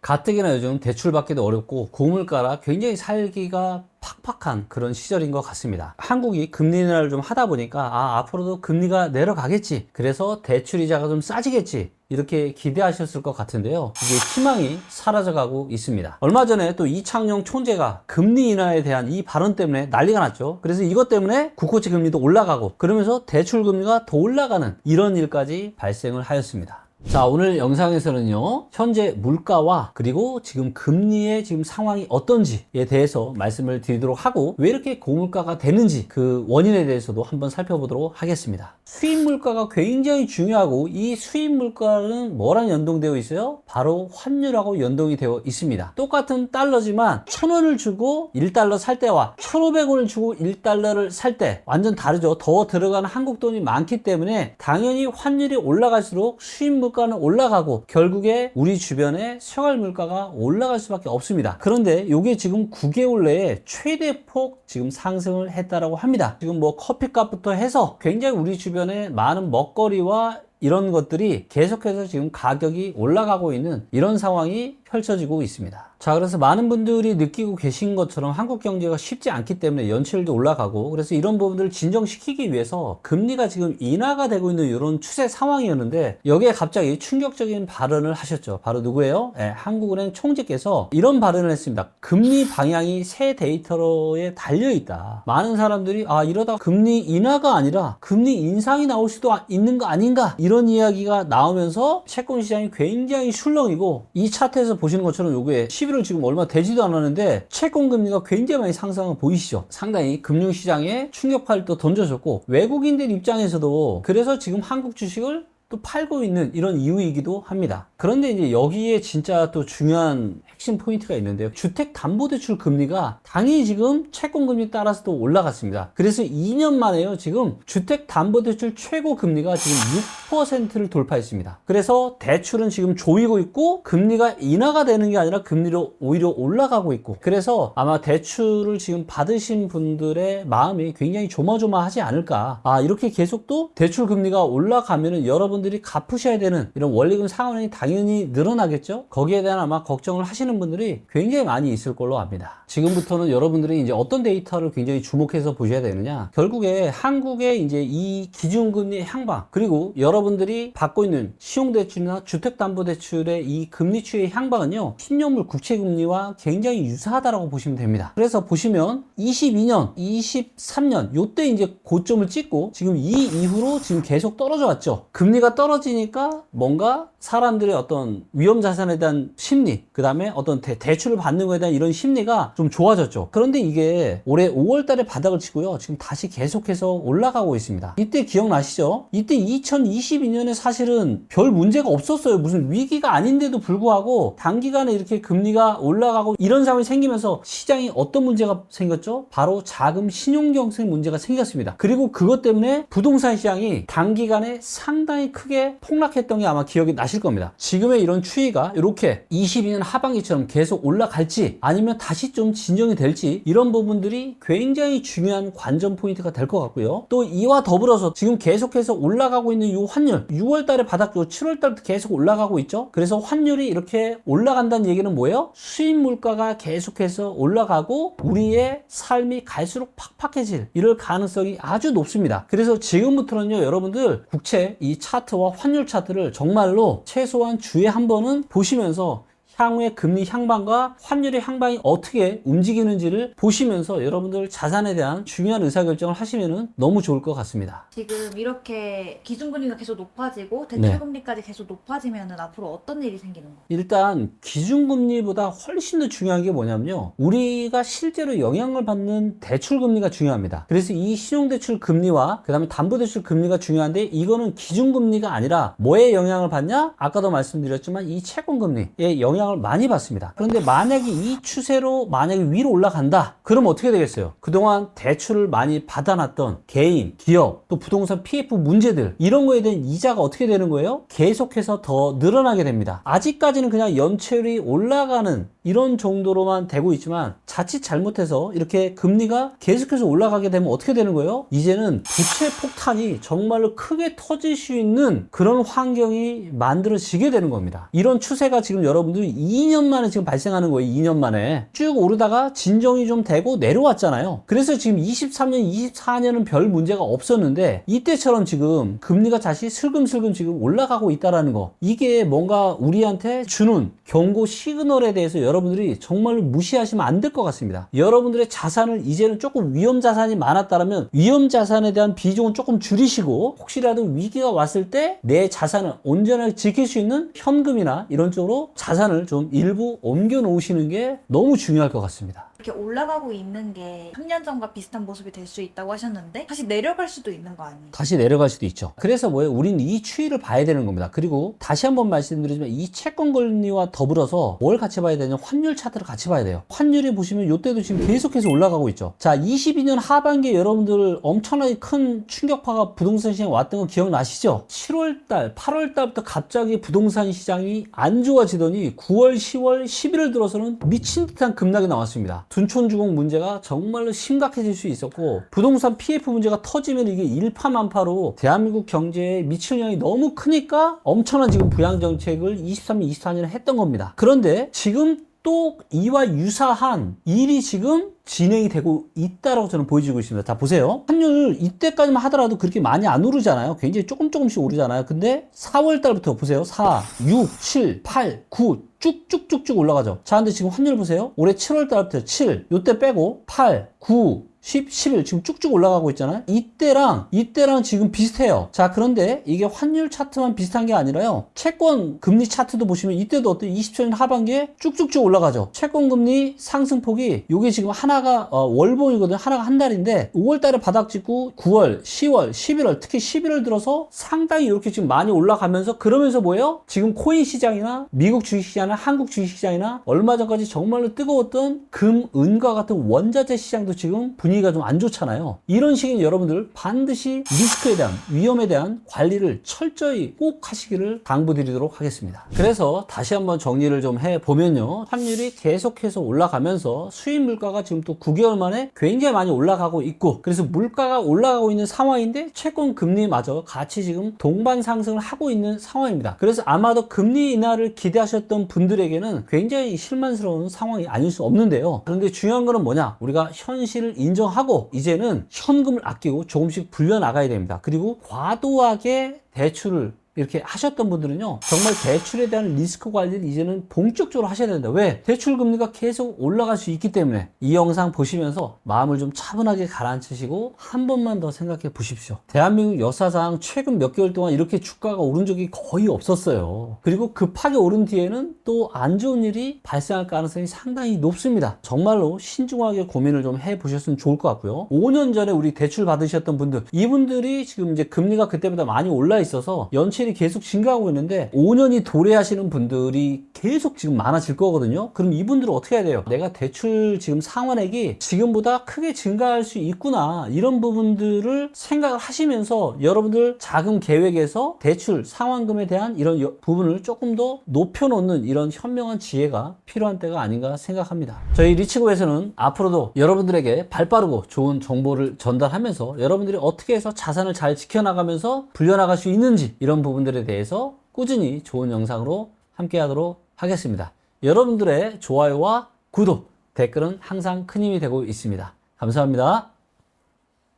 가뜩이나 요즘 대출 받기도 어렵고 고물가라 굉장히 살기가 팍팍한 그런 시절인 것 같습니다. 한국이 금리 인하를 좀 하다 보니까 앞으로도 금리가 내려가겠지, 그래서 대출 이자가 좀 싸지겠지, 이렇게 기대하셨을 것 같은데요. 이게 희망이 사라져가고 있습니다. 얼마 전에 또 이창용 총재가 금리 인하에 대한 이 발언 때문에 난리가 났죠. 그래서 이것 때문에 국고채 금리도 올라가고 그러면서 대출 금리가 더 올라가는 이런 일까지 발생을 하였습니다. 자, 오늘 영상에서는요, 현재 물가와 그리고 지금 금리의 지금 상황이 어떤지에 대해서 말씀을 드리도록 하고, 왜 이렇게 고물가가 되는지 그 원인에 대해서도 한번 살펴보도록 하겠습니다. 수입 물가가 굉장히 중요하고, 이 수입 물가는 뭐랑 연동되어 있어요? 바로 환율하고 연동이 되어 있습니다. 똑같은 달러지만 1,000원을 주고 1달러 살 때와 1,500원을 주고 1달러를 살 때 완전 다르죠. 더 들어가는 한국 돈이 많기 때문에 당연히 환율이 올라갈수록 수입 물가는 올라가고 결국에 우리 주변에 생활 물가가 올라갈 수밖에 없습니다. 그런데 이게 지금 9개월 내에 최대폭 지금 상승을 했다라고 합니다. 지금 뭐 커피값부터 해서 굉장히 우리 주변에 많은 먹거리와 이런 것들이 계속해서 지금 가격이 올라가고 있는 이런 상황이 펼쳐지고 있습니다. 자, 그래서 많은 분들이 느끼고 계신 것처럼 한국 경제가 쉽지 않기 때문에 연체율도 올라가고, 그래서 이런 부분들을 진정시키기 위해서 금리가 지금 인하가 되고 있는 이런 추세 상황이었는데, 여기에 갑자기 충격적인 발언을 하셨죠. 바로 누구예요? 한국은행 총재께서 이런 발언을 했습니다. 금리 방향이 새 데이터로에 달려있다. 많은 사람들이 이러다 금리 인하가 아니라 금리 인상이 나올 수도 있는 거 아닌가, 이런 이야기가 나오면서 채권 시장이 굉장히 술렁이고, 이 차트에서 보시는 것처럼 요게 11월 지금 얼마 되지도 않았는데 채권 금리가 굉장히 많이 상승한 거 보이시죠? 상당히 금융시장에 충격파를 또 던져줬고, 외국인들 입장에서도 그래서 지금 한국 주식을 또 팔고 있는 이런 이유이기도 합니다. 그런데 이제 여기에 진짜 또 중요한 핵심 포인트가 있는데요. 주택담보대출 금리가 당연히 지금 채권금리 따라서 또 올라갔습니다. 그래서 2년 만에요, 지금 주택담보대출 최고 금리가 지금 6%를 돌파했습니다. 그래서 대출은 지금 조이고 있고 금리가 인하가 되는 게 아니라 금리로 오히려 올라가고 있고, 그래서 아마 대출을 지금 받으신 분들의 마음이 굉장히 조마조마하지 않을까. 이렇게 계속 또 대출 금리가 올라가면은 여러분들이 갚으셔야 되는 이런 원리금 상환이 당연히 늘어나겠죠. 거기에 대한 아마 걱정을 하시는 분들이 굉장히 많이 있을 걸로 압니다. 지금부터는 여러분들이 이제 어떤 데이터를 굉장히 주목해서 보셔야 되느냐, 결국에 한국의 이제 이 기준금리 향방, 그리고 여러분들이 받고 있는 신용대출이나 주택담보대출의 이 금리 추이의 향방은요, 신용물 국채금리와 굉장히 유사하다라고 보시면 됩니다. 그래서 보시면 22년, 23년 요때 이제 고점을 찍고 지금 이 이후로 지금 계속 떨어져 왔죠. 금리가 떨어지니까 뭔가 사람들의 어떤 위험 자산에 대한 심리, 그 다음에 어떤 대출을 받는 것에 대한 이런 심리가 좀 좋아졌죠. 그런데 이게 올해 5월 달에 바닥을 치고요, 지금 다시 계속해서 올라가고 있습니다. 이때 기억나시죠? 이때 2022년에 사실은 별 문제가 없었어요. 무슨 위기가 아닌데도 불구하고 단기간에 이렇게 금리가 올라가고 이런 상황이 생기면서 시장이 어떤 문제가 생겼죠? 바로 자금 신용경색 문제가 생겼습니다. 그리고 그것 때문에 부동산 시장이 단기간에 상당히 크게 폭락했던 게 아마 기억이 나실 겁니다. 지금의 이런 추이가 이렇게 22년 하반기처럼 계속 올라갈지 아니면 다시 좀 진정이 될지, 이런 부분들이 굉장히 중요한 관전 포인트가 될 것 같고요. 또 이와 더불어서 지금 계속해서 올라가고 있는 이 환율, 6월 달에 바닥도 7월 달부터 계속 올라가고 있죠. 그래서 환율이 이렇게 올라간다는 얘기는 뭐예요? 수입 물가가 계속해서 올라가고 우리의 삶이 갈수록 팍팍해질 이럴 가능성이 아주 높습니다. 그래서 지금부터는요, 여러분들 국채 이 차트와 환율 차트를 정말로 최소한 주에 한 번은 보시면서 향후의 금리 향방과 환율의 향방이 어떻게 움직이는지를 보시면서 여러분들 자산에 대한 중요한 의사결정을 하시면 너무 좋을 것 같습니다. 지금 이렇게 기준금리가 계속 높아지고 대출금리까지 계속 높아지면 앞으로 어떤 일이 생기는 거예요? 일단 기준금리보다 훨씬 더 중요한 게 뭐냐면요, 우리가 실제로 영향을 받는 대출금리가 중요합니다. 그래서 이 신용대출 금리와 그 다음에 담보대출 금리가 중요한데, 이거는 기준금리가 아니라 뭐에 영향을 받냐? 아까도 말씀드렸지만 이 채권금리에 영향을 많이 받습니다. 그런데 만약에 이 추세로 만약에 위로 올라간다, 그럼 어떻게 되겠어요? 그동안 대출을 많이 받아놨던 개인, 기업, 또 부동산 PF 문제들, 이런 거에 대한 이자가 어떻게 되는 거예요? 계속해서 더 늘어나게 됩니다. 아직까지는 그냥 연체율이 올라가는 이런 정도로만 되고 있지만, 자칫 잘못해서 이렇게 금리가 계속해서 올라가게 되면 어떻게 되는 거예요? 이제는 부채 폭탄이 정말로 크게 터질 수 있는 그런 환경이 만들어지게 되는 겁니다. 이런 추세가 지금 여러분들이 이게 2년 만에 지금 발생하는 거예요. 2년 만에 쭉 오르다가 진정이 좀 되고 내려왔잖아요. 그래서 지금 23년, 24년은 별 문제가 없었는데 이때처럼 지금 금리가 다시 슬금슬금 지금 올라가고 있다라는 거, 이게 뭔가 우리한테 주는 경고 시그널에 대해서 여러분들이 정말로 무시하시면 안 될 것 같습니다. 여러분들의 자산을 이제는 조금 위험 자산이 많았다면 위험 자산에 대한 비중은 조금 줄이시고, 혹시라도 위기가 왔을 때 내 자산을 온전하게 지킬 수 있는 현금이나 이런 쪽으로 자산을 좀 일부 옮겨 놓으시는 게 너무 중요할 것 같습니다. 이렇게 올라가고 있는 게 3년 전과 비슷한 모습이 될 수 있다고 하셨는데 다시 내려갈 수도 있는 거 아니에요? 다시 내려갈 수도 있죠. 그래서 뭐예요? 우리는 이 추이를 봐야 되는 겁니다. 그리고 다시 한번 말씀드리지만 이 채권 금리와 더불어서 뭘 같이 봐야 되냐? 환율 차트를 같이 봐야 돼요. 환율이 보시면 이때도 지금 계속해서 올라가고 있죠. 자, 22년 하반기에 여러분들 엄청나게 큰 충격파가 부동산 시장에 왔던 거 기억나시죠? 7월달, 8월달부터 갑자기 부동산 시장이 안 좋아지더니 9월, 10월, 11월 들어서는 미친 듯한 급락이 나왔습니다. 둔촌주공 문제가 정말로 심각해질 수 있었고, 부동산 PF 문제가 터지면 이게 일파만파로 대한민국 경제에 미칠 영향이 너무 크니까 엄청난 지금 부양정책을 23년, 24년에 했던 겁니다. 그런데 지금 또 이와 유사한 일이 지금 진행이 되고 있다라고 저는 보여지고 있습니다. 자, 보세요. 환율 이때까지만 하더라도 그렇게 많이 안 오르잖아요. 굉장히 조금씩 오르잖아요. 근데 4월 달부터 보세요. 4, 6, 7, 8, 9 쭉쭉쭉쭉 올라가죠. 자, 근데 지금 환율 보세요. 올해 7월 달부터 7, 요때 빼고 8, 9, 10, 11 지금 쭉쭉 올라가고 있잖아요. 이때랑 지금 비슷해요. 자, 그런데 이게 환율 차트만 비슷한 게 아니라요. 채권 금리 차트도 보시면 이때도 어때요? 27년 하반기에 쭉쭉쭉 올라가죠. 채권 금리 상승폭이 요게 지금 하나가 월봉이거든요. 하나가 한 달인데 5월 달에 바닥 찍고 9월, 10월, 11월, 특히 11월 들어서 상당히 이렇게 지금 많이 올라가면서, 그러면서 뭐예요? 지금 코인 시장이나 미국 주식 시장이나 한국 주식 시장이나 얼마 전까지 정말로 뜨거웠던 금, 은과 같은 원자재 시장도 지금 분위기가 좀 안 좋잖아요. 이런 시기에 여러분들 반드시 리스크에 대한, 위험에 대한 관리를 철저히 꼭 하시기를 당부드리도록 하겠습니다. 그래서 다시 한번 정리를 좀 해보면요. 환율이 계속해서 올라가면서 수입 물가가 지금 또 9개월 만에 굉장히 많이 올라가고 있고, 그래서 물가가 올라가고 있는 상황인데 채권 금리마저 같이 지금 동반 상승을 하고 있는 상황입니다. 그래서 아마도 금리 인하를 기대하셨던 분들에게는 굉장히 실망스러운 상황이 아닐 수 없는데요. 그런데 중요한 거는 뭐냐? 우리가 현실을 인정하고 이제는 현금을 아끼고 조금씩 불려나가야 됩니다. 그리고 과도하게 대출을 이렇게 하셨던 분들은요, 정말 대출에 대한 리스크 관리를 이제는 본격적으로 하셔야 된다. 왜? 대출 금리가 계속 올라갈 수 있기 때문에. 이 영상 보시면서 마음을 좀 차분하게 가라앉히시고 한 번만 더 생각해 보십시오. 대한민국 역사상 최근 몇 개월 동안 이렇게 주가가 오른 적이 거의 없었어요. 그리고 급하게 오른 뒤에는 또 안 좋은 일이 발생할 가능성이 상당히 높습니다. 정말로 신중하게 고민을 좀 해보셨으면 좋을 것 같고요. 5년 전에 우리 대출 받으셨던 분들, 이분들이 지금 이제 금리가 그때보다 많이 올라 있어서 연체율이 계속 증가하고 있는데 5년이 도래하시는 분들이 계속 지금 많아질 거거든요. 그럼 이분들은 어떻게 해야 돼요? 내가 대출 지금 상환액이 지금보다 크게 증가할 수 있구나, 이런 부분들을 생각을 하시면서 여러분들 자금 계획에서 대출 상환금에 대한 이런 부분을 조금 더 높여놓는 이런 현명한 지혜가 필요한 때가 아닌가 생각합니다. 저희 리치고에서는 앞으로도 여러분들에게 발빠르고 좋은 정보를 전달하면서 여러분들이 어떻게 해서 자산을 잘 지켜나가면서 불려나갈 수 있는지, 이런 부분들에 대해서 꾸준히 좋은 영상으로 함께 하도록 하겠습니다. 여러분들의 좋아요와 구독, 댓글은 항상 큰 힘이 되고 있습니다. 감사합니다.